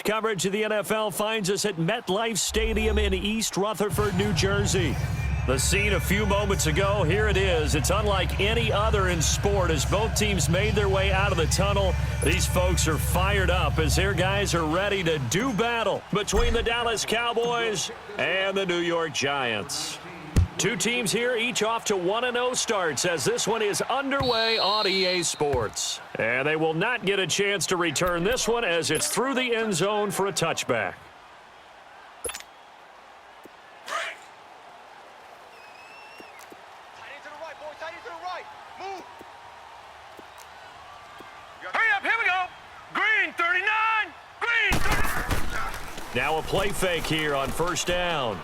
coverage of the NFL finds us at MetLife Stadium in East Rutherford, New Jersey. The scene a few moments ago, here it is. It's unlike any other in sport as both teams made their way out of the tunnel. These folks are fired up as their guys are ready to do battle between the Dallas Cowboys and the New York Giants. Two teams here, each off to 1-0 starts as this one is underway on EA Sports. And they will not get a chance to return this one as it's through the end zone for a touchback. Now a play fake here on first down.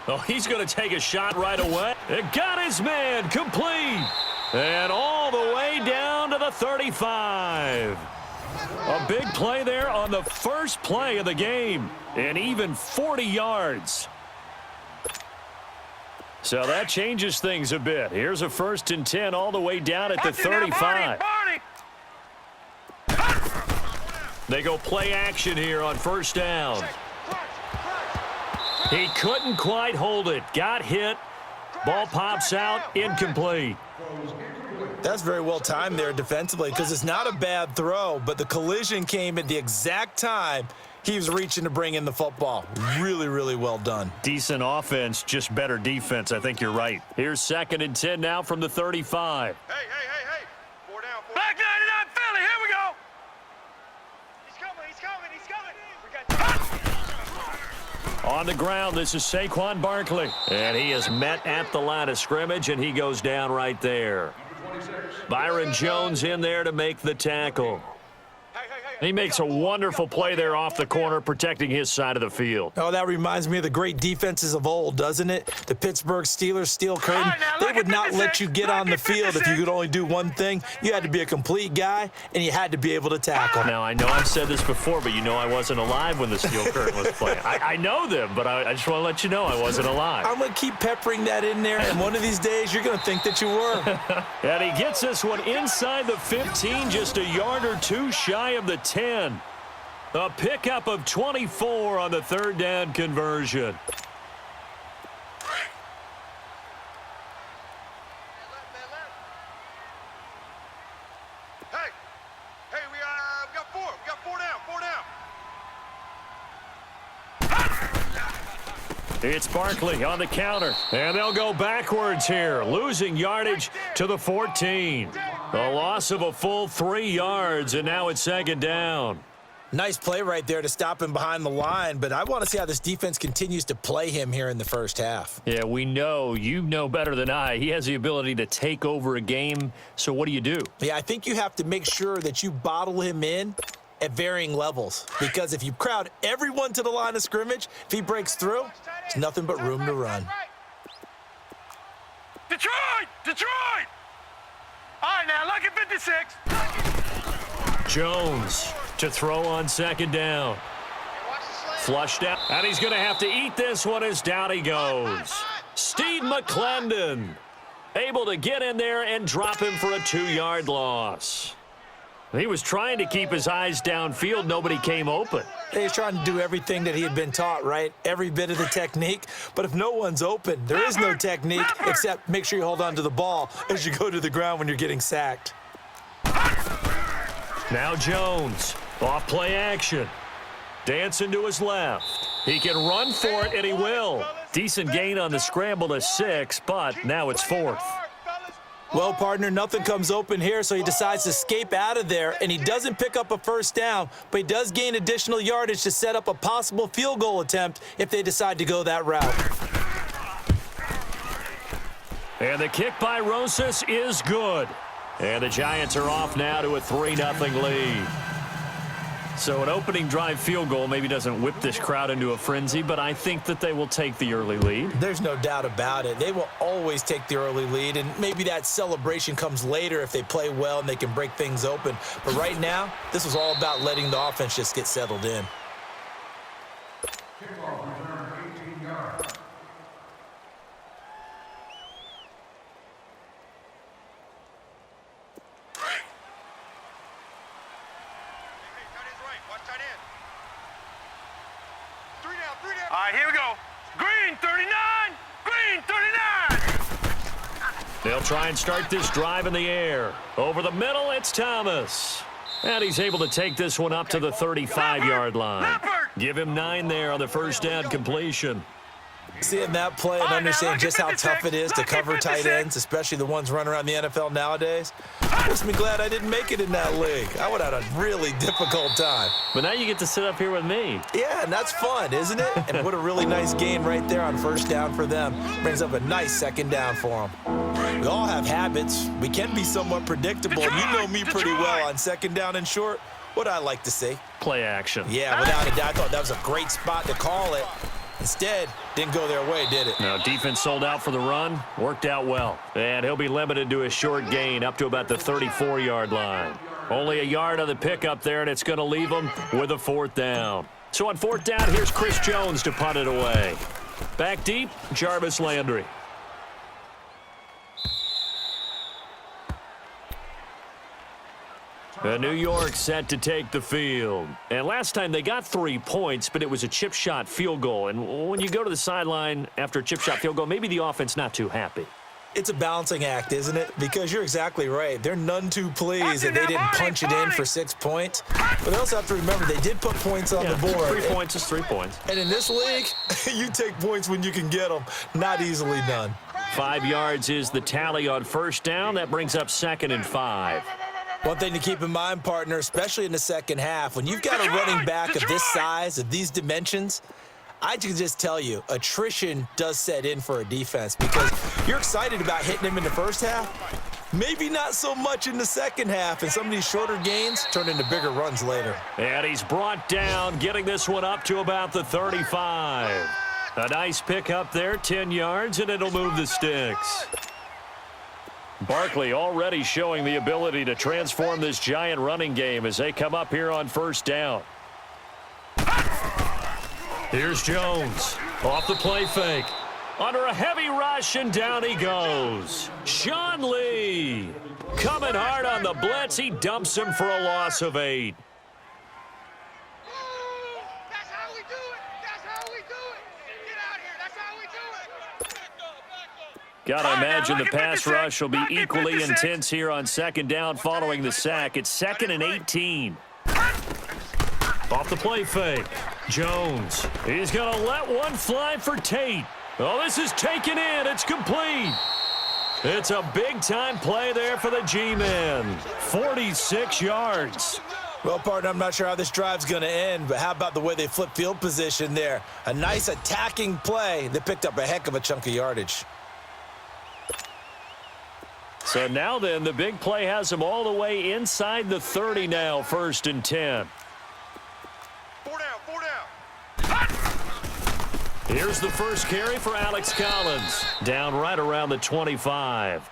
Oh, he's going to take a shot right away. It got his man complete. And all the way down to the 35. A big play there on the first play of the game. And even 40 yards. So that changes things a bit. Here's a 1st and 10 all the way down at the 35. They go play action here on first down. He couldn't quite hold it. Got hit. Ball pops out. Incomplete. That's very well timed there defensively because it's not a bad throw, but the collision came at the exact time he was reaching to bring in the football. Really, really well done. Decent offense, just better defense. I think you're right. Here's 2nd and 10 now from the 35. Hey. 4 down. Back 99 Philly. Here we go. He's coming. On the ground, this is Saquon Barkley. And he is met at the line of scrimmage, and he goes down right there. Byron Jones in there to make the tackle. He makes a wonderful play there off the corner, protecting his side of the field. Oh, that reminds me of the great defenses of old, doesn't it? The Pittsburgh Steelers, steel curtain. They would not let you get on the field if you could only do one thing. You had to be a complete guy, and you had to be able to tackle. Now, I know I've said this before, but you know I wasn't alive when the steel curtain was playing. I know them, but I just want to let you know I wasn't alive. I'm going to keep peppering that in there, and one of these days you're going to think that you were. And he gets this one inside the 15, just a yard or two shy of the 10. A pickup of 24 on the 3rd down conversion. Hey, we got 4. We got 4 down. It's Barkley on the counter, and they'll go backwards here, losing yardage to the 14. A loss of a full 3 yards, and now it's 2nd down. Nice play right there to stop him behind the line, but I want to see how this defense continues to play him here in the first half. Yeah, we know. You know better than I. He has the ability to take over a game, so what do you do? Yeah, I think you have to make sure that you bottle him in at varying levels, because if you crowd everyone to the line of scrimmage, if he breaks through, there's nothing but room to run. Detroit! All right, now, lucky 56. Jones to throw on 2nd down. Flushed out, and he's going to have to eat this one as down he goes. Steve McClendon able to get in there and drop him for a 2-yard loss. He was trying to keep his eyes downfield. Nobody came open. He's trying to do everything that he had been taught, right? Every bit of the technique. But if no one's open, there is no technique except make sure you hold on to the ball as you go to the ground when you're getting sacked. Now Jones, off play action. Dancing to his left. He can run for it, and he will. Decent gain on the scramble to 6, but now it's 4th. Well, partner, nothing comes open here, so he decides to escape out of there, and he doesn't pick up a 1st down, but he does gain additional yardage to set up a possible field goal attempt if they decide to go that route. And the kick by Rosas is good. And the Giants are off now to a 3-0 lead. So an opening drive field goal maybe doesn't whip this crowd into a frenzy, but I think that they will take the early lead. There's no doubt about it. They will always take the early lead, and maybe that celebration comes later if they play well and they can break things open. But right now, this was all about letting the offense just get settled in. Tight end. right, here we go. Green 39. Green 39. They'll try and start this drive in the air. Over the middle, it's Thomas. And he's able to take this one up to the 35-yard line. Give him 9 there on the first down completion. Seeing that play and understanding just how tough it is to cover tight ends, especially the ones running around the NFL nowadays, makes me glad I didn't make it in that league. I would have had a really difficult time. But now you get to sit up here with me. Yeah, and that's fun, isn't it? And what a really nice gain right there on first down for them. Brings up a nice second down for them. We all have habits. We can be somewhat predictable. And you know me pretty well on second down and short. What I like to see. Play action. Yeah, without a doubt. I thought that was a great spot to call it. Instead, didn't go their way, did it? Now, defense sold out for the run. Worked out well. And he'll be limited to a short gain up to about the 34-yard line. Only a yard on the pickup there, and it's going to leave him with a 4th down. So on 4th down, here's Chris Jones to punt it away. Back deep, Jarvis Landry. New York set to take the field. And last time they got 3 points, but it was a chip shot field goal. And when you go to the sideline after a chip shot field goal, maybe the offense not too happy. It's a balancing act, isn't it? Because you're exactly right. They're none too pleased that they didn't punch it in for 6 points. But they also have to remember they did put points on the board. 3 points is 3 points. And in this league, you take points when you can get them. Not easily done. 5 yards is the tally on first down. That brings up 2nd and 5. One thing to keep in mind, partner, especially in the second half, when you've got a running back of this size, of these dimensions, I can just tell you, attrition does set in for a defense because you're excited about hitting him in the first half. Maybe not so much in the second half, and some of these shorter gains turn into bigger runs later. And he's brought down, getting this one up to about the 35. A nice pick up there, 10 yards, and it'll move the sticks. Barkley already showing the ability to transform this giant running game as they come up here on first down. Here's Jones. Off the play fake. Under a heavy rush, and down he goes. Sean Lee coming hard on the blitz. He dumps him for a loss of 8. That's how we do it. That's how we do it. Get out here. That's how we do it. Gotta imagine the pass rush will be equally intense here on second down following the sack. It's 2nd and 18. Off the play fake. Jones. He's going to let one fly for Tate. Oh, this is taken in. It's complete. It's a big-time play there for the G-men. 46 yards. Well, partner, I'm not sure how this drive's going to end, but how about the way they flip field position there? A nice attacking play that picked up a heck of a chunk of yardage. So now then, the big play has him all the way inside the 30 now, 1st and 10. 4 down. Here's the first carry for Alex Collins. Down right around the 25.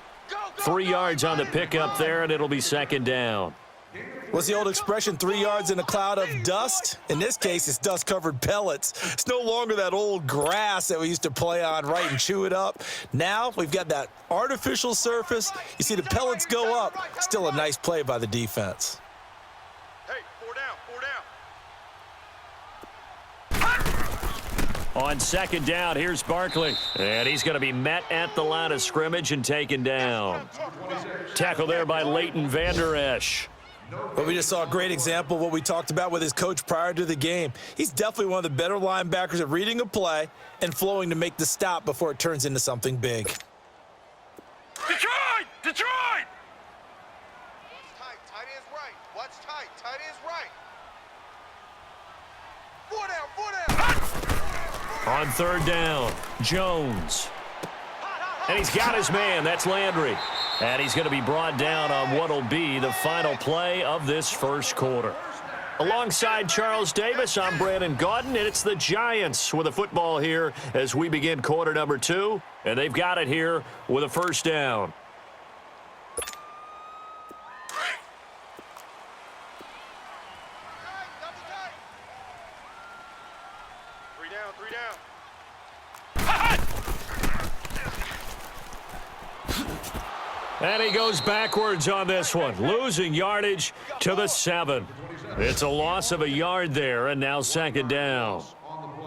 3 yards on the pickup there, and it'll be 2nd down. What's the old expression, 3 yards in a cloud of dust? In this case, it's dust-covered pellets. It's no longer that old grass that we used to play on, right, and chew it up. Now we've got that artificial surface. You see the pellets go up. Still a nice play by the defense. Hey, 4 down. 4 down. On 2nd down, here's Barkley. And he's going to be met at the line of scrimmage and taken down. Tackle there by Leighton Vander Esch. But we just saw a great example of what we talked about with his coach prior to the game. He's definitely one of the better linebackers at reading a play and flowing to make the stop before it turns into something big. Detroit! Detroit! Tight. Tight is right. Watch tight. Tight is right. 4 down. 4 down. On 3rd down, Jones. And he's got his man. That's Landry. And he's going to be brought down on what will be the final play of this first quarter. Alongside Charles Davis, I'm Brandon Gaudin, and it's the Giants with a football here as we begin quarter number 2. And they've got it here with a first down. Three down. And he goes backwards on this one, losing yardage to the 7. It's a loss of a yard there, and now 2nd down.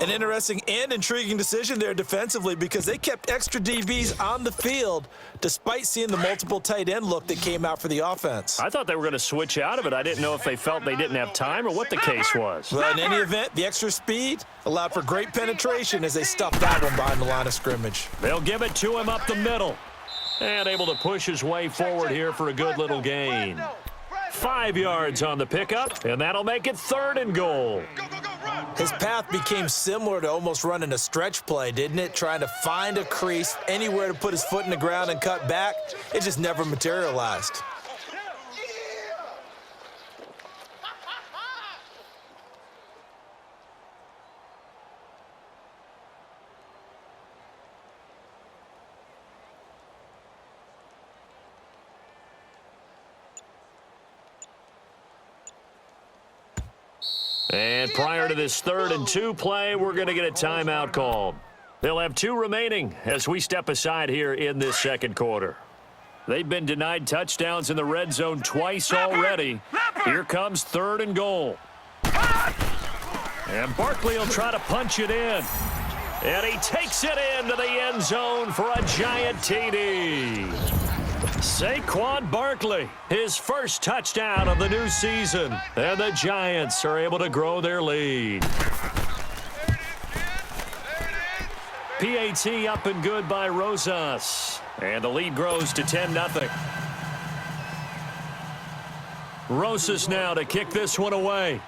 An interesting and intriguing decision there defensively because they kept extra DBs on the field despite seeing the multiple tight end look that came out for the offense. I thought they were going to switch out of it. I didn't know if they felt they didn't have time or what the case was. Well, in any event, the extra speed allowed for great penetration as they stuffed that one behind the line of scrimmage. They'll give it to him up the middle. And able to push his way forward here for a good little gain. 5 yards on the pickup, and that'll make it 3rd and goal. His path became similar to almost running a stretch play, didn't it? Trying to find a crease, anywhere to put his foot in the ground and cut back. It just never materialized. And prior to this 3rd and 2 play, we're going to get a timeout called. They'll have 2 remaining as we step aside here in this 2nd quarter. They've been denied touchdowns in the red zone twice already. Here comes 3rd and goal. And Barkley will try to punch it in. And he takes it into the end zone for a giant TD. Saquon Barkley, his first touchdown of the new season. And the Giants are able to grow their lead. PAT up and good by Rosas. And the lead grows to 10-0. Rosas now to kick this one away.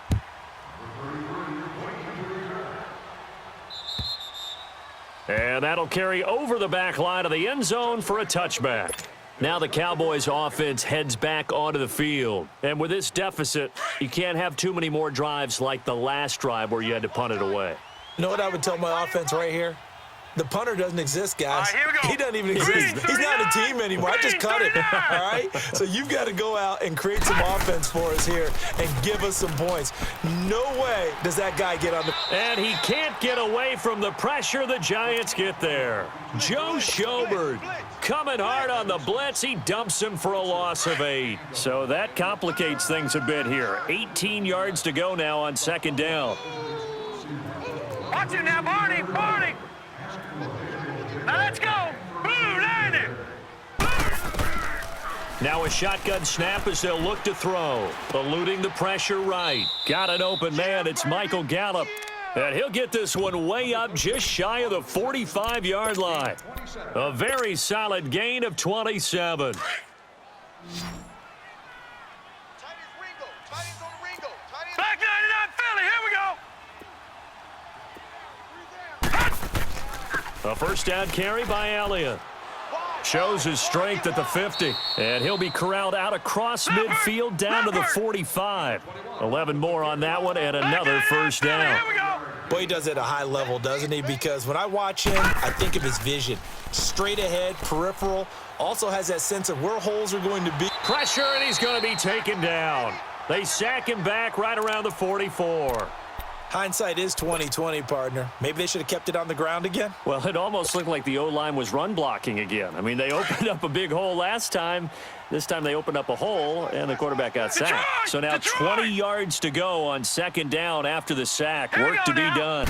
And that'll carry over the back line of the end zone for a touchback. Now the Cowboys offense heads back onto the field. And with this deficit, you can't have too many more drives like the last drive where you had to punt it away. You know what I would tell my offense right here? The punter doesn't exist, guys. Here we go. He doesn't even exist. He's not a team anymore. I just cut it, all right? So you've got to go out and create some offense for us here and give us some points. No way does that guy get on the... And he can't get away from the pressure. The Giants get there. Joe Schobert coming hard on the blitz. He dumps him for a loss of 8. So that complicates things a bit here. 18 yards to go now on 2nd down. Watch it now, Barney. Barney. Now let's go. Blue line it. Now a shotgun snap as they'll look to throw. Eluding the pressure right. Got an open man. It's Michael Gallup. And he'll get this one way up just shy of the 45-yard line. A very solid gain of 27. Back 99 Philly. Here we go. A first down carry by Elliott. Shows his strength at the 50. And he'll be corralled out across midfield down to the 45. 11 more on that one and another first down. Boy, he does it at a high level, doesn't he? Because when I watch him, I think of his vision. Straight ahead, peripheral. Also has that sense of where holes are going to be. Pressure, and he's going to be taken down. They sack him back right around the 44. Hindsight is 20/20, partner. Maybe they should have kept it on the ground again. Well, it almost looked like the O-line was run blocking again. I mean, they opened up a big hole last time. This time they opened up a hole, and the quarterback got sacked. So now 20 yards to go on 2nd down after the sack. Work to be done.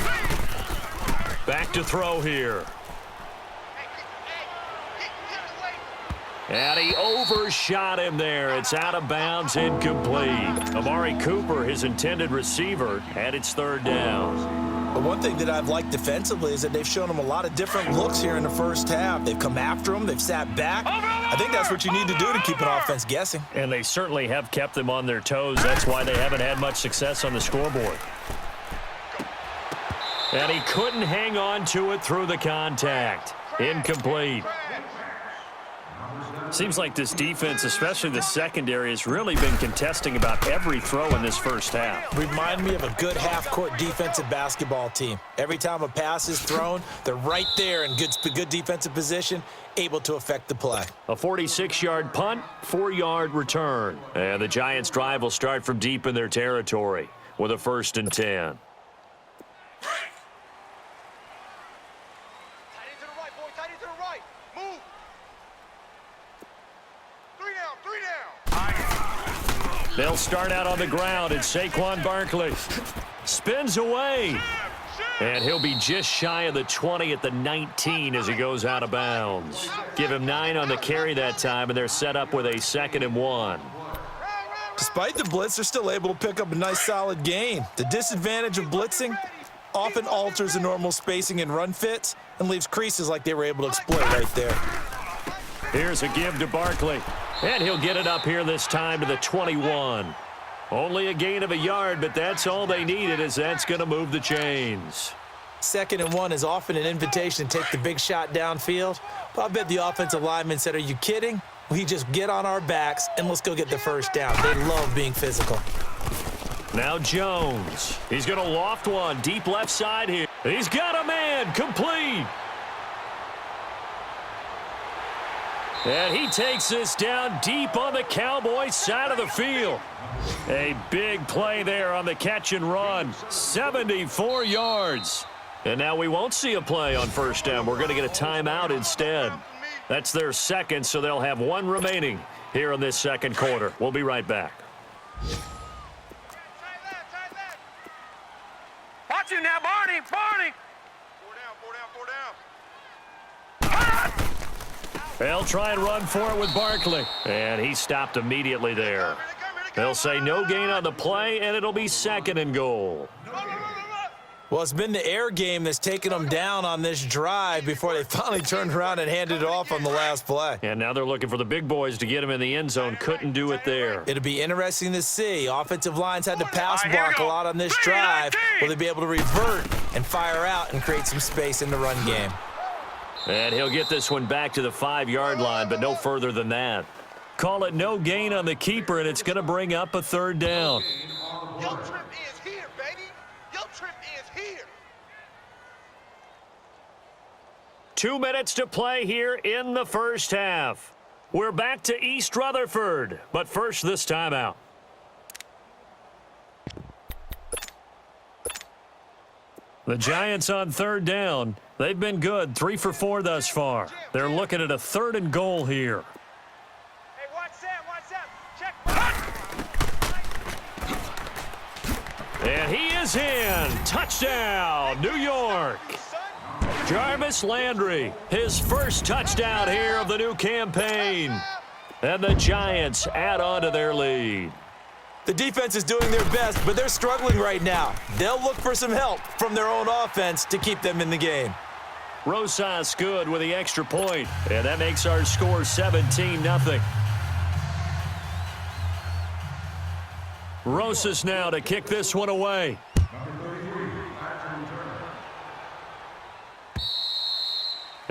Back to throw here. And he overshot him there. It's out of bounds, incomplete. Amari Cooper, his intended receiver, and it's 3rd down. But one thing that I've liked defensively is that they've shown him a lot of different looks here in the first half. They've come after him. They've sat back. I think that's what you need to do to keep an offense guessing. And they certainly have kept them on their toes. That's why they haven't had much success on the scoreboard. And he couldn't hang on to it through the contact. Incomplete. Seems like this defense, especially the secondary, has really been contesting about every throw in this first half. Remind me of a good half-court defensive basketball team. Every time a pass is thrown, they're right there in good defensive position, able to affect the play. A 46-yard punt, 4-yard return. And the Giants' drive will start from deep in their territory with a 1st and 10. They'll start out on the ground, and Saquon Barkley spins away. And he'll be just shy of the 20 at the 19 as he goes out of bounds. Give him 9 on the carry that time, and they're set up with a 2nd and 1. Despite the blitz, they're still able to pick up a nice solid gain. The disadvantage of blitzing often alters the normal spacing and run fits and leaves creases like they were able to exploit right there. Here's a give to Barkley, and he'll get it up here this time to the 21. Only a gain of a yard, but that's all they needed, as that's going to move the chains. 2nd and 1 is often an invitation to take the big shot downfield, but I bet the offensive lineman said, "Are you kidding? We just get on our backs and let's go get the first down." They love being physical. Now Jones. He's going to loft one deep left side here. He's got a man complete. And he takes this down deep on the Cowboys side of the field. A big play there on the catch and run. 74 yards. And now we won't see a play on first down. We're going to get a timeout instead. That's their second, so they'll have 1 remaining here in this second quarter. We'll be right back. Watch him now, Barney. Barney. 4 down. They'll try and run for it with Barkley. And he stopped immediately there. They'll say no gain on the play, and it'll be 2nd and goal. Well, it's been the air game that's taken them down on this drive before they finally turned around and handed it off on the last play. And now they're looking for the big boys to get him in the end zone. Couldn't do it there. It'll be interesting to see. Offensive lines had to pass block a lot on this drive. Will they be able to revert and fire out and create some space in the run game? And he'll get this one back to the 5-yard line, but no further than that. Call it no gain on the keeper, and it's going to bring up a 3rd down. Your trip is here, baby. Your trip is here. 2 minutes to play here in the first half. We're back to East Rutherford, but first this timeout. The Giants on 3rd down. They've been good, 3 for 4 thus far. They're looking at a 3rd and goal here. Hey, watch that. Check. And he is in. Touchdown, New York. Jarvis Landry, his first touchdown here of the new campaign. And the Giants add on to their lead. The defense is doing their best, but they're struggling right now. They'll look for some help from their own offense to keep them in the game. Rosas good with the extra point, and that makes our score 17-0. Rosas now to kick this one away.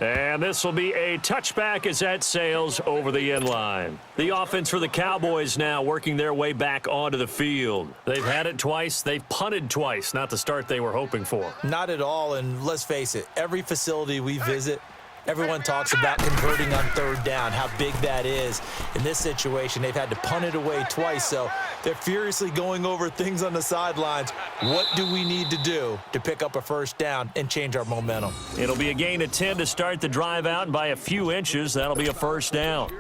And this will be a touchback as that sails over the end line. The offense for the Cowboys now working their way back onto the field. They've had it twice. They've punted twice. Not the start they were hoping for. Not at all, and let's face it, every facility we visit, everyone talks about converting on 3rd down, how big that is. In this situation, they've had to punt it away twice, so they're furiously going over things on the sidelines. What do we need to do to pick up a first down and change our momentum? It'll be a gain of 10 to start the drive out, and by a few inches, that'll be a first down.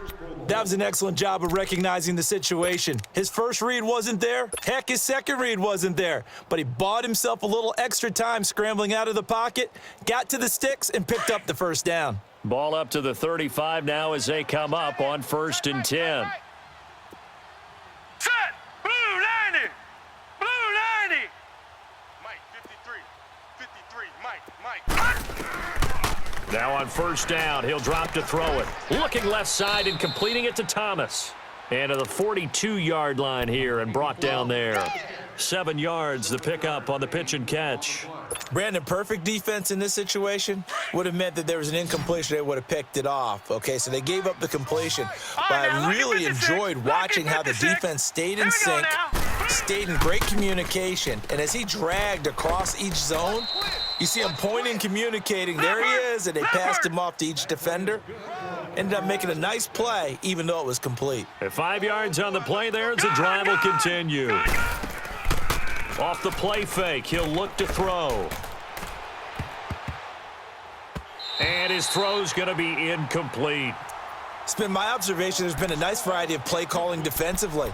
That was an excellent job of recognizing the situation. His first read wasn't there. Heck, his second read wasn't there. But he bought himself a little extra time scrambling out of the pocket, got to the sticks, and picked up the first down. Ball up to the 35 now as they come up on 1st and 10. Set. Blue 90. Blue 90. Mike, 53, Mike. Now on 1st down, he'll drop to throw it. Looking left side and completing it to Thomas. And to the 42-yard line here and brought down there. 7 yards, the pickup on the pitch and catch. Brandon, perfect defense in this situation would have meant that there was an incompletion. They would have picked it off. Okay, so they gave up the completion. But I really enjoyed watching how the defense stayed in sync, stayed in great communication. And as he dragged across each zone, you see him pointing, communicating. There he is, and they passed him off to each defender. Ended up making a nice play, even though it was complete. At 5 yards on the play there, the drive will continue. Off the play fake, he'll look to throw. And his throw's going to be incomplete. It's been my observation there's been a nice variety of play calling defensively.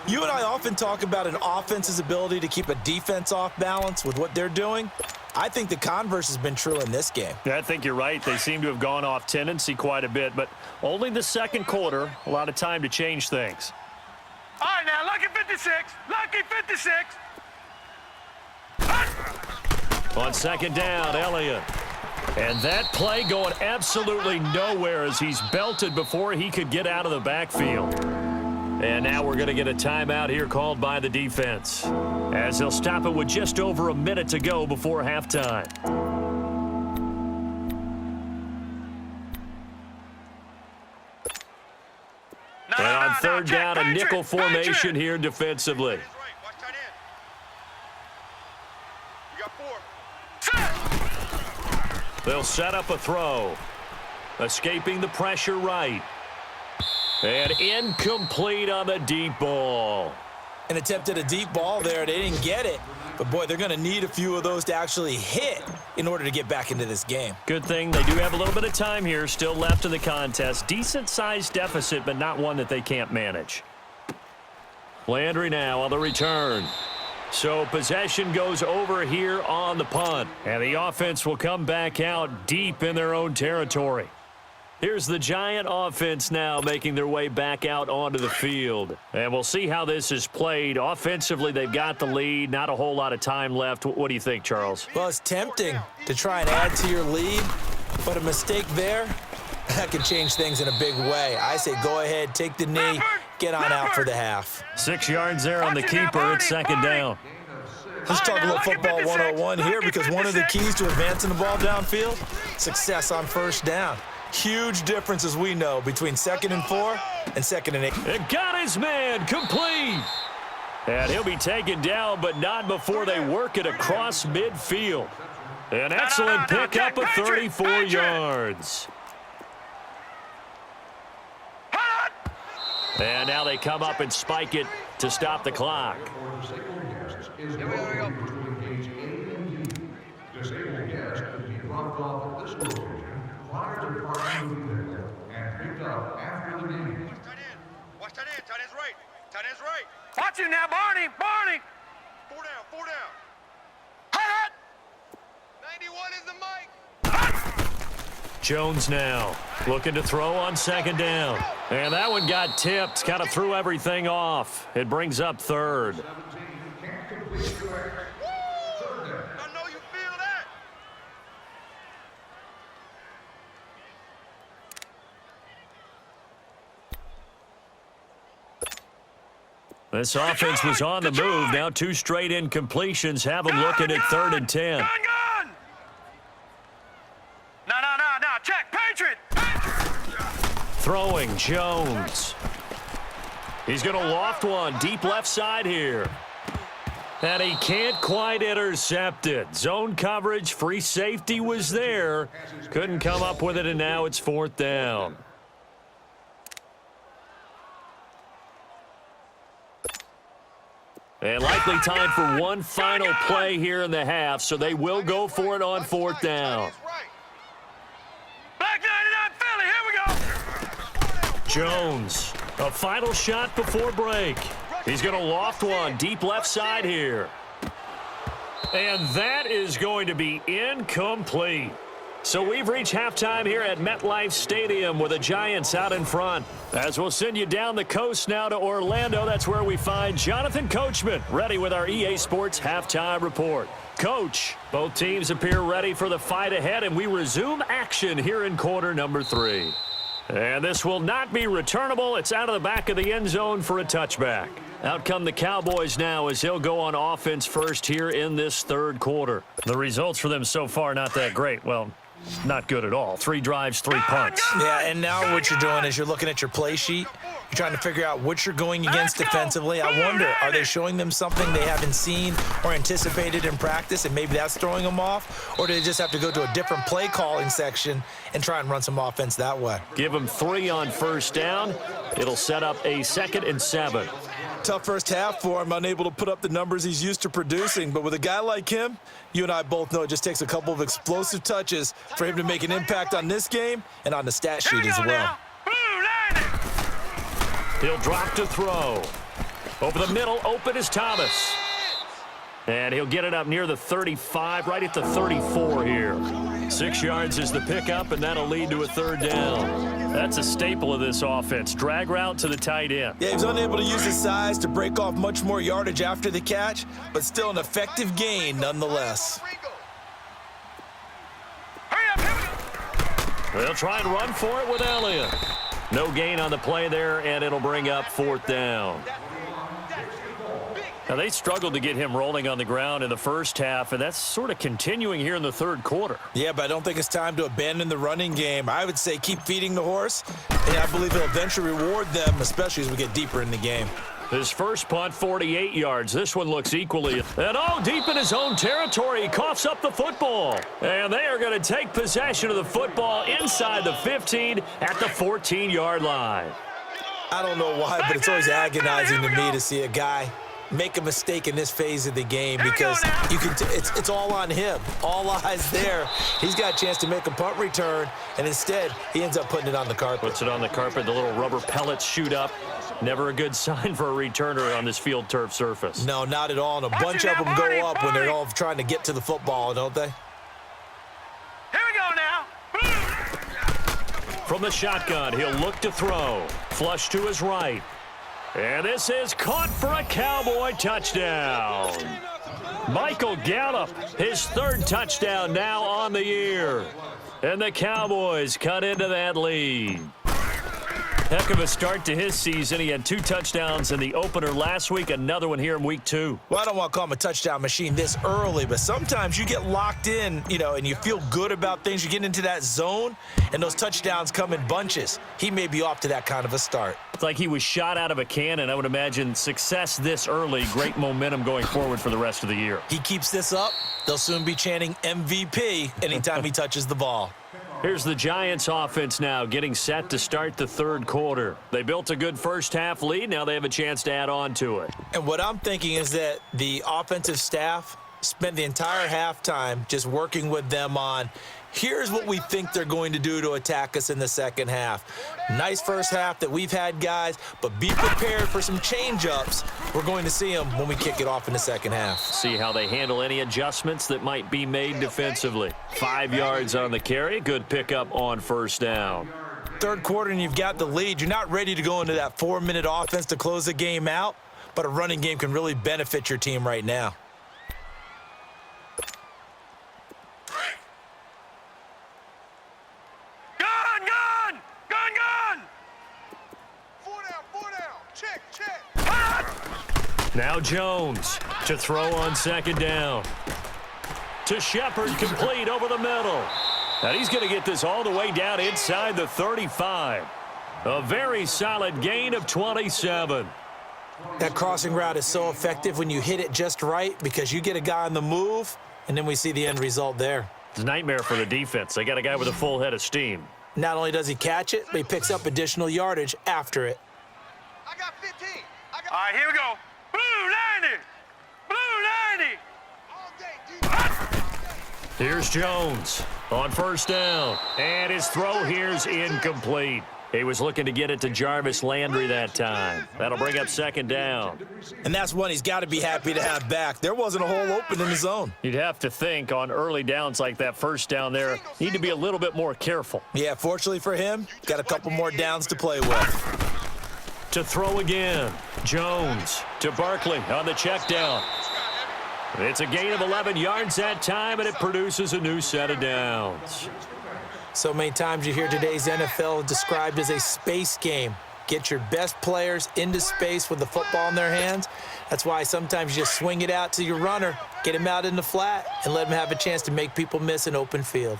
You and I often talk about an offense's ability to keep a defense off balance with what they're doing. I think the converse has been true in this game. I think you're right. They seem to have gone off tendency quite a bit, but only the second quarter, a lot of time to change things. All right, now, lucky 56. Lucky 56. On second down, Elliott. And that play going absolutely nowhere as he's belted before he could get out of the backfield. And now we're going to get a timeout here called by the defense, as they'll stop it with just over a minute to go before halftime. And on third down, a nickel formation here defensively. Watch tight end. You got 4. They'll set up a throw. Escaping the pressure right. And incomplete on the deep ball. An attempt at a deep ball there. They didn't get it. But, boy, they're going to need a few of those to actually hit in order to get back into this game. Good thing they do have a little bit of time here still left in the contest. Decent-sized deficit, but not one that they can't manage. Landry now on the return. So possession goes over here on the punt. And the offense will come back out deep in their own territory. Here's the Giant offense now making their way back out onto the field. And we'll see how this is played. Offensively, they've got the lead. Not a whole lot of time left. What do you think, Charles? Well, it's tempting to try and add to your lead, but a mistake there, that can change things in a big way. I say go ahead, take the knee, get on out for the half. 6 yards there on the keeper. It's second down. Let's talk a little football 101 here, because one of the keys to advancing the ball downfield, success on first down. Huge difference, as we know, between 2nd and 4 and 2nd and 8. It got his man complete. And he'll be taken down, but not before they work it across midfield. An excellent pickup of 34 yards. And now they come up and spike it to stop the clock. Watch tight end. Tight end's right. Tight end's right. Watch him now, Barney. Barney. 4 down. 4 down. Hot. 91 is the mic. Jones now looking to throw on second down. And that one got tipped. Kind of threw everything off. It brings up third. I know you feel that. This offense was on the move. Now 2 straight incompletions have them looking at 3rd and 10. Gun. No. Check. Patriot. Throwing Jones. He's going to loft one deep left side here. And he can't quite intercept it. Zone coverage, free safety was there. Couldn't come up with it, and now it's 4th down. And likely time for one final play here in the half, so they will go for it on 4th down. Black 99 Philly. Here we go. Jones, a final shot before break. He's going to loft one deep left side here. And that is going to be incomplete. So we've reached halftime here at MetLife Stadium with the Giants out in front. As we'll send you down the coast now to Orlando, that's where we find Jonathan Coachman ready with our EA Sports Halftime Report. Coach, both teams appear ready for the fight ahead, and we resume action here in quarter number 3. And this will not be returnable. It's out of the back of the end zone for a touchback. Out come the Cowboys now as he'll go on offense first here in this 3rd quarter. The results for them so far not that great. Well, not good at all. 3 drives, 3 punts. Yeah, and now what you're doing is you're looking at your play sheet. You're trying to figure out what you're going against defensively. I wonder, are they showing them something they haven't seen or anticipated in practice, and maybe that's throwing them off? Or do they just have to go to a different play calling section and try and run some offense that way? Give them 3 on first down. It'll set up a 2nd and 7. Tough first half for him, unable to put up the numbers he's used to producing. But with a guy like him, you and I both know it just takes a couple of explosive touches for him to make an impact on this game and on the stat sheet as well. He'll drop to throw. Over the middle, open is Thomas. And he'll get it up near the 35, right at the 34 here. 6 yards is the pickup, and that'll lead to a third down. That's a staple of this offense. Drag route to the tight end. Yeah, he was unable to use his size to break off much more yardage after the catch, but still an effective gain nonetheless. They'll try and run for it with Elliott. No gain on the play there, and it'll bring up fourth down. Now, they struggled to get him rolling on the ground in the first half, and that's sort of continuing here in the third quarter. Yeah, but I don't think it's time to abandon the running game. I would say keep feeding the horse, and I believe it'll eventually reward them, especially as we get deeper in the game. His first punt, 48 yards. This one looks equally. And deep in his own territory, he coughs up the football. And they are going to take possession of the football inside the 15 at the 14-yard line. I don't know why, but it's always agonizing to me to see a guy make a mistake in this phase of the game because you can it's all on him. All eyes there. He's got a chance to make a punt return, and instead he ends up putting it on the carpet. Puts it on the carpet. The little rubber pellets shoot up. Never a good sign for a returner on this field turf surface. No, not at all. And a bunch of them go up when they're all trying to get to the football, don't they? Here we go now. From the shotgun, he'll look to throw. Flush to his right. And this is caught for a Cowboy touchdown. Michael Gallup, his third touchdown now on the year. And the Cowboys cut into that lead. Heck of a start to his season. He had 2 touchdowns in the opener last week, another one here in week 2. Well, I don't want to call him a touchdown machine this early, but sometimes you get locked in, and you feel good about things. You get into that zone, and those touchdowns come in bunches. He may be off to that kind of a start. It's like he was shot out of a cannon. I would imagine success this early, great momentum going forward for the rest of the year. He keeps this up, they'll soon be chanting MVP anytime he touches the ball. Here's the Giants offense now getting set to start the third quarter. They built a good first half lead. Now they have a chance to add on to it. And what I'm thinking is that the offensive staff spent the entire halftime just working with them on here's what we think they're going to do to attack us in the second half. Nice first half that we've had, guys, but be prepared for some change-ups. We're going to see them when we kick it off in the second half. See how they handle any adjustments that might be made defensively. 5 yards on the carry. Good pickup on first down. Third quarter and you've got the lead. You're not ready to go into that 4-minute offense to close the game out, but a running game can really benefit your team right now. Now Jones to throw on second down. To Shepard, complete over the middle. And he's going to get this all the way down inside the 35. A very solid gain of 27. That crossing route is so effective when you hit it just right because you get a guy on the move, and then we see the end result there. It's a nightmare for the defense. They got a guy with a full head of steam. Not only does he catch it, but he picks up additional yardage after it. I got 15. All right, here we go. Blue 90. Blue 90. All day, defense. Here's Jones on first down. And his throw here's incomplete. He was looking to get it to Jarvis Landry that time. That'll bring up second down. And that's one he's got to be happy to have back. There wasn't a hole open in the zone. You'd have to think on early downs like that first down there, need to be a little bit more careful. Yeah, fortunately for him, got a couple more downs to play with. To throw again. Jones to Barkley on the check down. It's a gain of 11 yards that time, and it produces a new set of downs. So many times you hear today's NFL described as a space game. Get your best players into space with the football in their hands. That's why sometimes you just swing it out to your runner, get him out in the flat, and let him have a chance to make people miss an open field.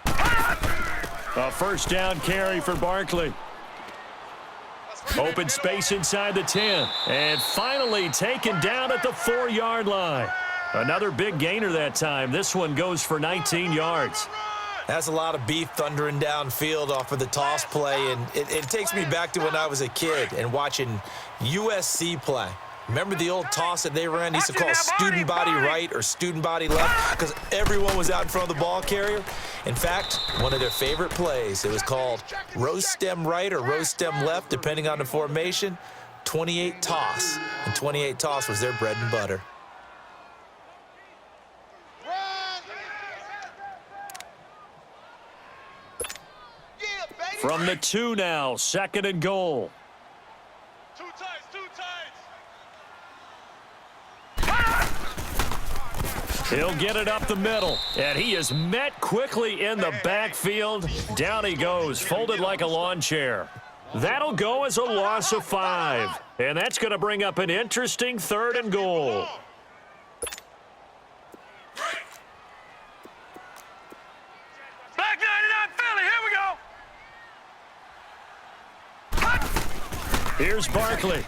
A first down carry for Barkley. Open space inside the 10. And finally taken down at the 4-yard line. Another big gainer that time. This one goes for 19 yards. That's a lot of beef thundering downfield off of the toss play, and it takes me back to when I was a kid and watching USC play. Remember the old toss that they ran? They used to call student body right or student body left because everyone was out in front of the ball carrier. In fact, one of their favorite plays, it was called rose stem right or rose stem left, depending on the formation. 28 toss, and 28 toss was their bread and butter. From the 2 now, 2nd and goal. Two tights. He'll get it up the middle, and he is met quickly in the backfield. Down he goes, folded like a lawn chair. That'll go as a loss of 5, and that's going to bring up an interesting 3rd and goal. Back 99 Philly, here we go. Here's Barkley.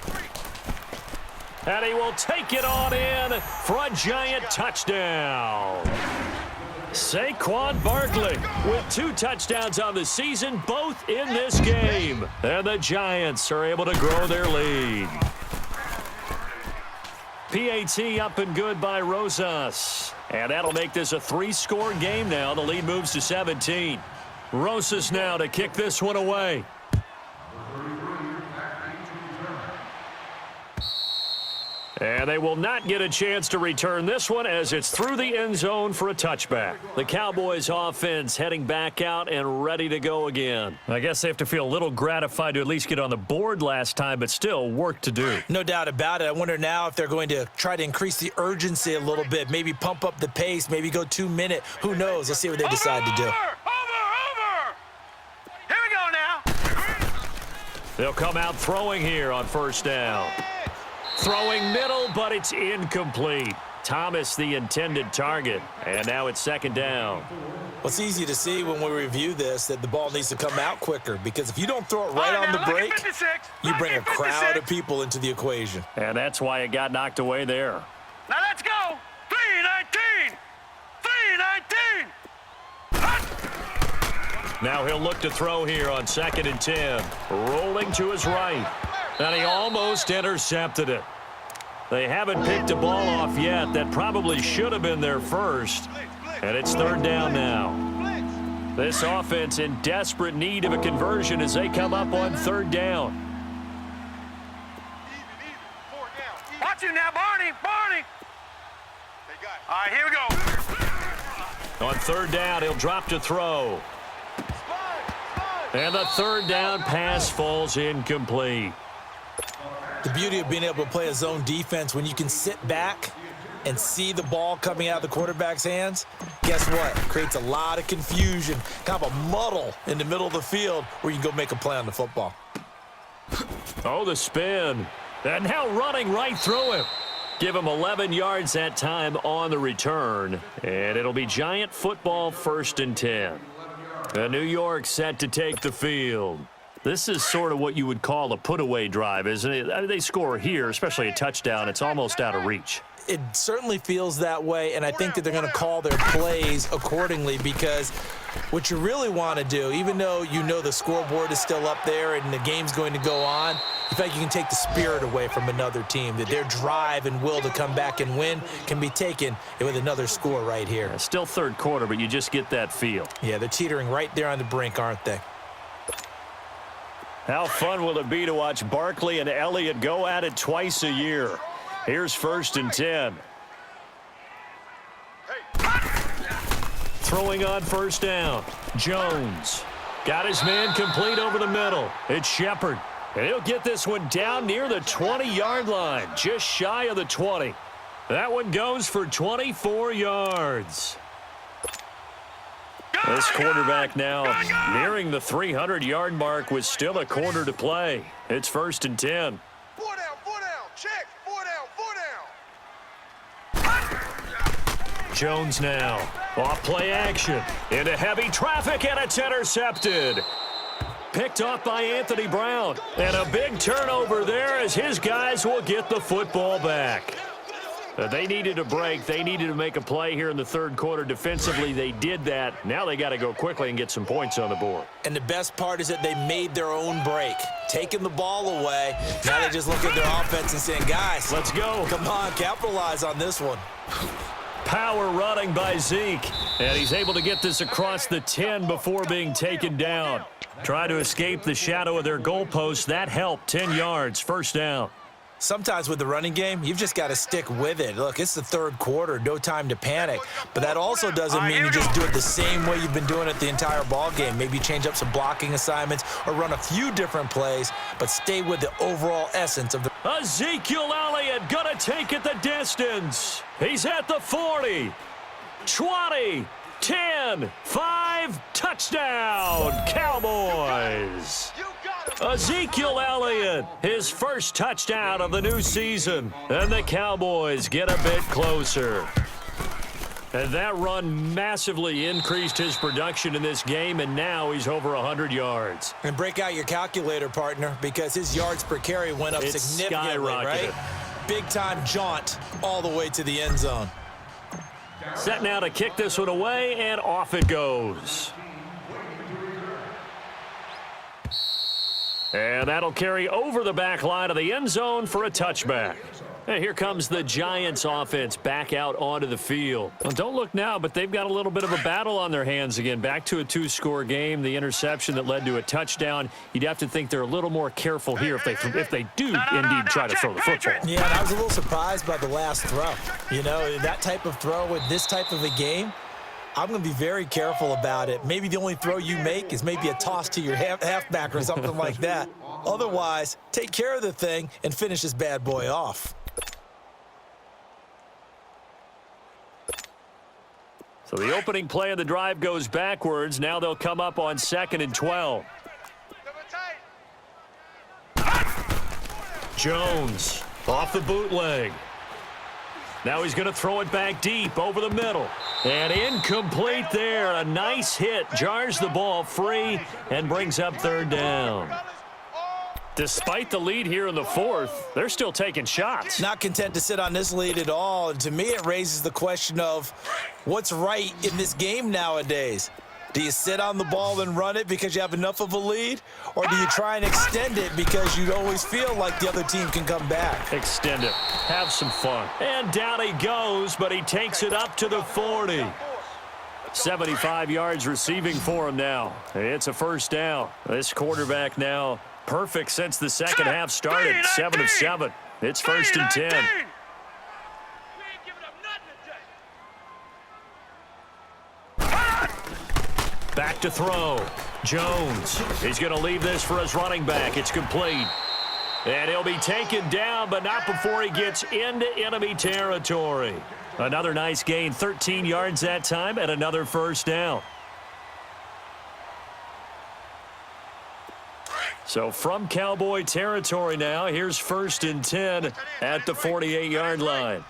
And he will take it on in for a giant touchdown. Saquon Barkley with 2 touchdowns on the season, both in this game. And the Giants are able to grow their lead. PAT up and good by Rosas. And that'll make this a 3-score game now. The lead moves to 17. Rosas now to kick this one away. And they will not get a chance to return this one as it's through the end zone for a touchback. The Cowboys offense heading back out and ready to go again. I guess they have to feel a little gratified to at least get on the board last time, but still work to do. No doubt about it. I wonder now if they're going to try to increase the urgency a little bit, maybe pump up the pace, maybe go 2-minute. Who knows? Let's see what they decide to do. Over! Here we go now. They'll come out throwing here on 1st down. Throwing middle, but it's incomplete. Thomas, the intended target, and now it's 2nd down. Well, it's easy to see when we review this that the ball needs to come out quicker, because if you don't throw it right on the break, you bring a crowd of people into the equation. And that's why it got knocked away there. Now let's go. 3-19. 3-19. Now he'll look to throw here on 2nd and 10. Rolling to his right. And he almost intercepted it. They haven't picked a ball off yet. That probably should have been their first. And it's 3rd down now. This offense in desperate need of a conversion as they come up on 3rd down. Watch him now, Barney. All right, here we go. On 3rd down, he'll drop to throw. And the 3rd down pass falls incomplete. The beauty of being able to play a zone defense when you can sit back and see the ball coming out of the quarterback's hands, guess what? Creates a lot of confusion, kind of a muddle in the middle of the field where you can go make a play on the football. Oh, the spin. And now running right through him. Give him 11 yards that time on the return. And it'll be Giant football 1st and 10. New York set to take the field. This is sort of what you would call a put-away drive, isn't it? I mean, they score here, especially a touchdown. It's almost out of reach. It certainly feels that way, and I think that they're going to call their plays accordingly, because what you really want to do, even though you know the scoreboard is still up there and the game's going to go on, in fact, you can take the spirit away from another team, that their drive and will to come back and win can be taken with another score right here. Yeah, still 3rd quarter, but you just get that feel. Yeah, they're teetering right there on the brink, aren't they? How fun will it be to watch Barkley and Elliott go at it twice a year? Here's 1st and 10. Throwing on 1st down. Jones. Got his man complete over the middle. It's Shepard. And he'll get this one down near the 20-yard line, just shy of the 20. That one goes for 24 yards. This quarterback now nearing the 300-yard mark with still a quarter to play. It's 1st and 10. 4 down, check. 4 down. Jones now off play action into heavy traffic, and it's intercepted. Picked off by Anthony Brown, and a big turnover there as his guys will get the football back. They needed a break. They needed to make a play here in the 3rd quarter. Defensively, they did that. Now they got to go quickly and get some points on the board. And the best part is that they made their own break, taking the ball away. Now they just look at their offense and saying, guys, let's go. Come on, capitalize on this one. Power running by Zeke, and he's able to get this across the 10 before being taken down. Try to escape the shadow of their goalpost. That helped. 10 yards, first down. Sometimes with the running game, you've just got to stick with it. Look, it's the third quarter, no time to panic. But that also doesn't mean you just do it the same way you've been doing it the entire ball game. Maybe change up some blocking assignments or run a few different plays, but stay with the overall essence of the... Ezekiel Elliott gonna take it the distance. He's at the 40, 20, 10, 5, touchdown, Cowboys. Ezekiel Elliott, his first touchdown of the new season, and the Cowboys get a bit closer. And that run massively increased his production in this game, and now he's over 100 yards. And break out your calculator, partner, because his yards per carry went up significantly, right? Big-time jaunt all the way to the end zone. Set now to kick this one away, and off it goes. And that'll carry over the back line of the end zone for a touchback. And here comes the Giants offense back out onto the field. Well, don't look now, but they've got a little bit of a battle on their hands again. Back to a two-score game, the interception that led to a touchdown. You'd have to think they're a little more careful here if they do indeed try to throw the football. Yeah, and I was a little surprised by the last throw. You know, that type of throw with this type of a game, I'm going to be very careful about it. Maybe the only throw you make is maybe a toss to your halfback or something like that. Otherwise, take care of the thing and finish this bad boy off. So the opening play of the drive goes backwards. Now they'll come up on 2nd and 12. Jones off the bootleg. Now he's going to throw it back deep over the middle. And incomplete there. A nice hit. Jars the ball free and brings up 3rd down. Despite the lead here in the 4th, they're still taking shots. Not content to sit on this lead at all. And to me, it raises the question of what's right in this game nowadays. Do you sit on the ball and run it because you have enough of a lead? Or do you try and extend it because you always feel like the other team can come back? Extend it. Have some fun. And down he goes, but he takes it up to the 40. 75 yards receiving for him now. It's a first down. This quarterback now perfect since the second half started. 7 of 7. It's 1st and 10. Back to throw. Jones. He's going to leave this for his running back. It's complete. And he'll be taken down, but not before he gets into enemy territory. Another nice gain, 13 yards that time, and another first down. So from Cowboy territory now, here's 1st and 10 at the 48-yard line.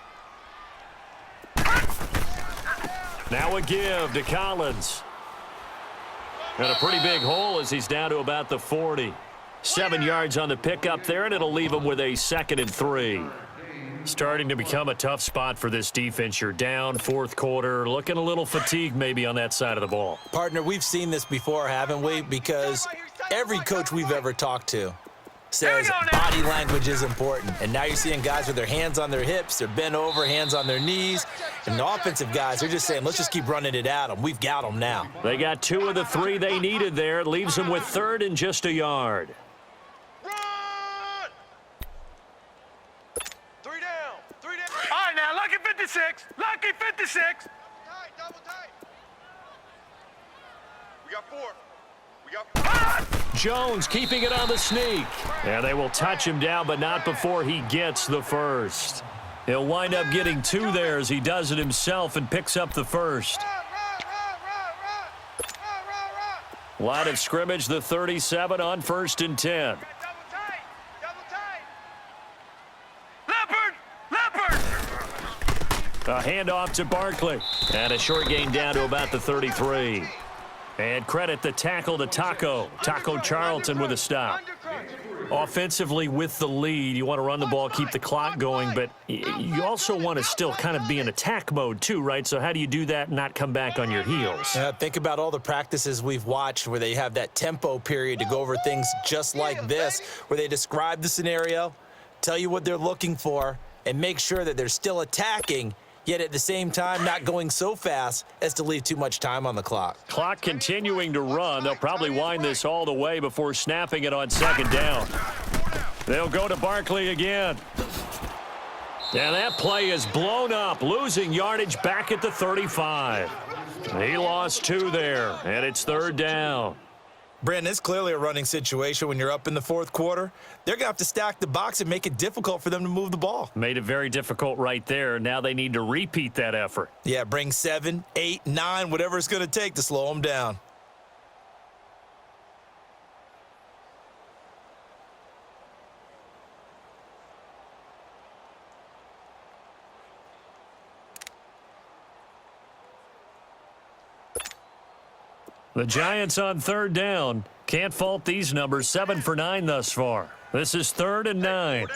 Now a give to Collins. And a pretty big hole as he's down to about the 40. 7 yards on the pickup there, and it'll leave him with a 2nd and 3. Starting to become a tough spot for this defense. You're down, 4th quarter, looking a little fatigued maybe on that side of the ball. Partner, we've seen this before, haven't we? Because every coach we've ever talked to says body language is important. And now you're seeing guys with their hands on their hips, they're bent over, hands on their knees. And the offensive guys, they're just saying, let's just keep running it at them. We've got them now. They got 2 of the 3 they needed there. It leaves them with 3rd and just a yard. Run! 3 down. 3 down. All right, now, lucky 56. Lucky 56. Double tight. We got 4. We got 4. Jones keeping it on the sneak. And they will touch him down, but not before he gets the first. He'll wind up getting 2 there as he does it himself and picks up the first. Line of scrimmage, the 37 on 1st and 10. Double tight. Leopard! A handoff to Barkley. And a short gain down to about the 33. And credit the tackle to Taco Charlton with a stop. Offensively with the lead, you want to run the ball, keep the clock going, but you also want to still kind of be in attack mode too, right? So how do you do that and not come back on your heels? Think about all the practices we've watched where they have that tempo period to go over things just like this, where they describe the scenario, tell you what they're looking for, and make sure that they're still attacking yet at the same time not going so fast as to leave too much time on the clock. Clock continuing to run. They'll probably wind this all the way before snapping it on second down. They'll go to Barkley again. And that play is blown up, losing yardage back at the 35. He lost 2 there, and it's third down. Brandon, it's clearly a running situation when you're up in the fourth quarter. They're going to have to stack the box and make it difficult for them to move the ball. Made it very difficult right there. Now they need to repeat that effort. Yeah, bring 7, 8, 9, whatever it's going to take to slow them down. The Giants on third down. Can't fault these numbers. 7 for 9 thus far. This is 3rd and 9.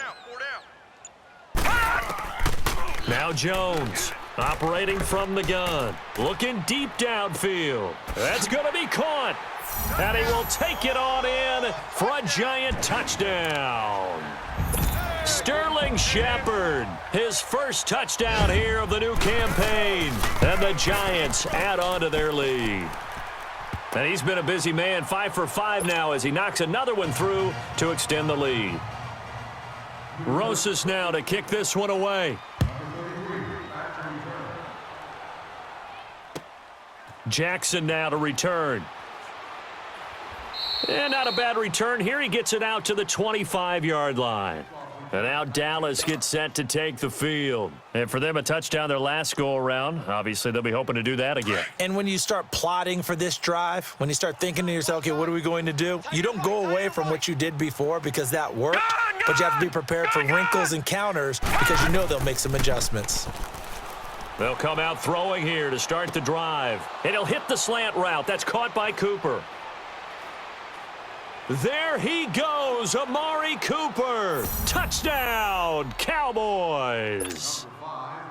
Now Jones operating from the gun. Looking deep downfield. That's going to be caught. And he will take it on in for a Giant touchdown. Sterling Shepard, his first touchdown here of the new campaign. And the Giants add on to their lead. And he's been a busy man, 5 for 5 now as he knocks another one through to extend the lead. Rosas now to kick this one away. Jackson now to return. And not a bad return here. He gets it out to the 25-yard line. And now Dallas gets set to take the field. And for them, a touchdown their last go-around. Obviously, they'll be hoping to do that again. And when you start plotting for this drive, when you start thinking to yourself, okay, what are we going to do? You don't go away from what you did before because that worked, but you have to be prepared for wrinkles and counters because you know they'll make some adjustments. They'll come out throwing here to start the drive. And he'll hit the slant route. That's caught by Cooper. There he goes, Amari Cooper. Touchdown, Cowboys.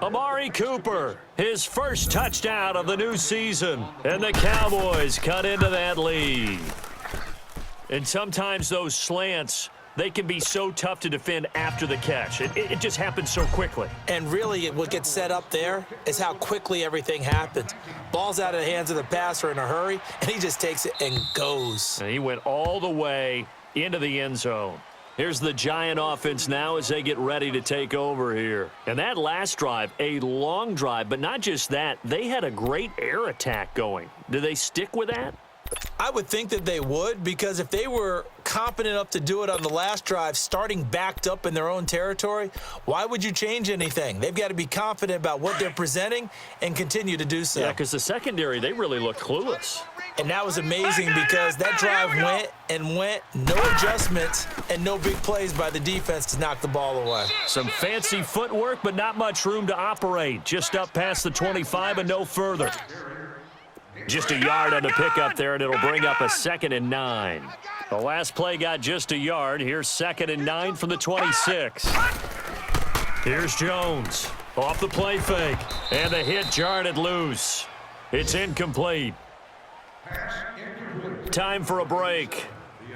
Amari Cooper, his first touchdown of the new season. And the Cowboys cut into that lead. And sometimes those slants, they can be so tough to defend after the catch. It just happens so quickly. And really, what gets set up there is how quickly everything happens. Ball's out of the hands of the passer in a hurry, and he just takes it and goes. And he went all the way into the end zone. Here's the Giant offense now as they get ready to take over here. And that last drive, a long drive, but not just that. They had a great air attack going. Do they stick with that? I would think that they would, because if they were competent enough to do it on the last drive, starting backed up in their own territory, why would you change anything? They've got to be confident about what they're presenting and continue to do so. Yeah, because the secondary, they really looked clueless. And that was amazing because that drive went and went, no adjustments, and no big plays by the defense to knock the ball away. Some fancy footwork, but not much room to operate. Just up past the 25 and no further. Just a yard on the pickup there, and it'll bring up a 2nd and 9. The last play got just a yard. Here's 2nd and 9 from the 26. Here's Jones. Off the play fake. And the hit jarred it loose. It's incomplete. Time for a break.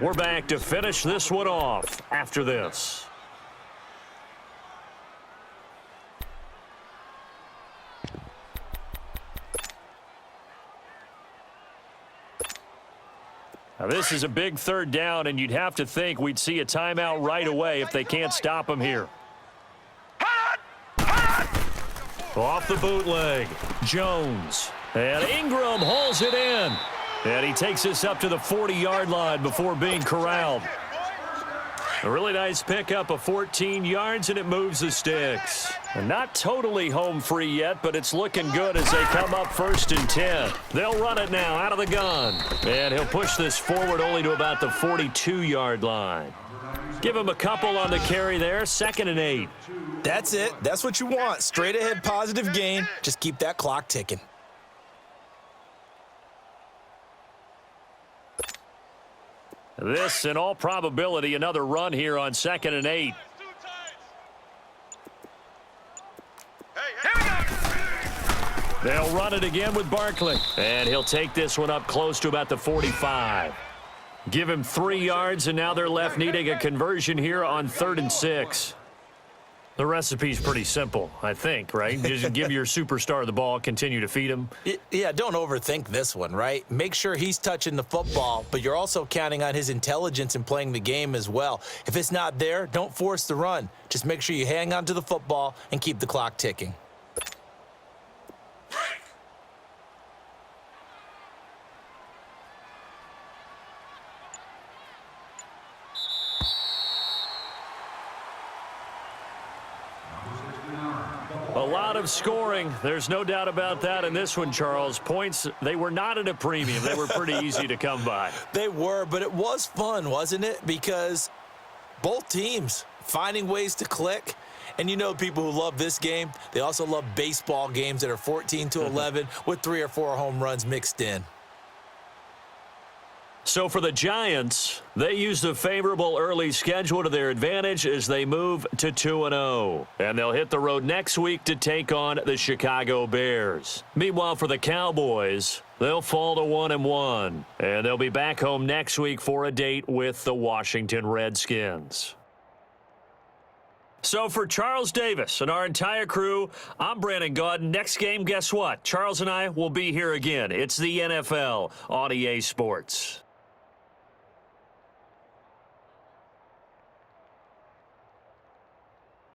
We're back to finish this one off after this. Now, this is a big third down, and you'd have to think we'd see a timeout right away if they can't stop him here. Off the bootleg, Jones. And Ingram hauls it in. And he takes this up to the 40-yard line before being corralled. A really nice pickup of 14 yards, and it moves the sticks. And not totally home free yet, but it's looking good as they come up 1st and 10. They'll run it now out of the gun. And he'll push this forward only to about the 42-yard line. Give him a couple on the carry there, 2nd and 8. That's it. That's what you want. Straight ahead positive gain. Just keep that clock ticking. This, in all probability, another run here on 2nd and 8. They'll run it again with Barkley. And he'll take this one up close to about the 45. Give him 3 yards, and now they're left needing a conversion here on 3rd and 6. The recipe's pretty simple, I think, right? Just give your superstar the ball, continue to feed him. Yeah, don't overthink this one, right? Make sure he's touching the football, but you're also counting on his intelligence in playing the game as well. If it's not there, don't force the run. Just make sure you hang on to the football and keep the clock ticking. A lot of scoring. There's no doubt about that in this one, Charles. Points, they were not at a premium. They were pretty easy to come by. They were, but it was fun, wasn't it? Because both teams finding ways to click. And you know people who love this game, they also love baseball games that are 14-11 with 3 or 4 home runs mixed in. So for the Giants, they used a favorable early schedule to their advantage as they move to 2-0. And they'll hit the road next week to take on the Chicago Bears. Meanwhile, for the Cowboys, they'll fall to 1-1. And they'll be back home next week for a date with the Washington Redskins. So for Charles Davis and our entire crew, I'm Brandon Gaudin. Next game, guess what? Charles and I will be here again. It's the NFL on EA Sports.